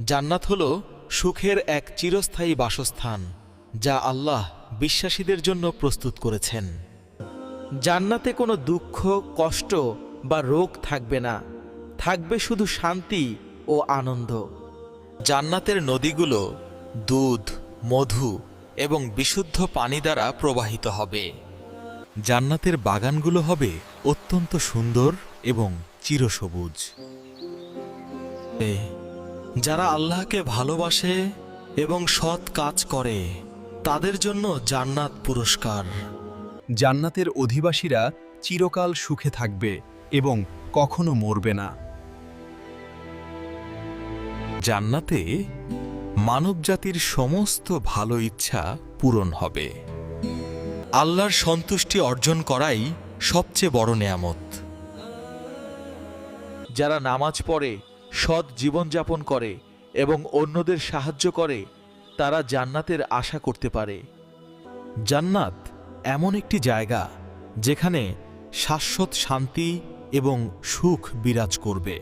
জান্নাত হল সুখের এক চিরস্থায়ী বাসস্থান যা আল্লাহ বিশ্বাসীদের জন্য প্রস্তুত করেছেন। জান্নাতে কোনো দুঃখ, কষ্ট বা রোগ থাকবে না, থাকবে শুধু শান্তি ও আনন্দ। জান্নাতের নদীগুলো দুধ, মধু এবং বিশুদ্ধ পানি দ্বারা প্রবাহিত হবে। জান্নাতের বাগানগুলো হবে অত্যন্ত সুন্দর এবং চিরসবুজ। যারা আল্লাহকে ভালোবাসে এবং সৎ কাজ করে তাদের জন্য জান্নাত পুরস্কার। জান্নাতের অধিবাসীরা চিরকাল সুখে থাকবে এবং কখনো মরবে না। জান্নাতে মানবজাতির সমস্ত ভালো ইচ্ছা পূরণ হবে। আল্লাহর সন্তুষ্টি অর্জন করাই সবচেয়ে বড় নেয়ামত। যারা নামাজ পড়ে, সৎ জীবনযাপন করে এবং অন্যদের সাহায্য করে তারা জান্নাতের আশা করতে পারে। জান্নাত এমন একটি জায়গা যেখানে শাশ্বত শান্তি এবং সুখ বিরাজ করবে।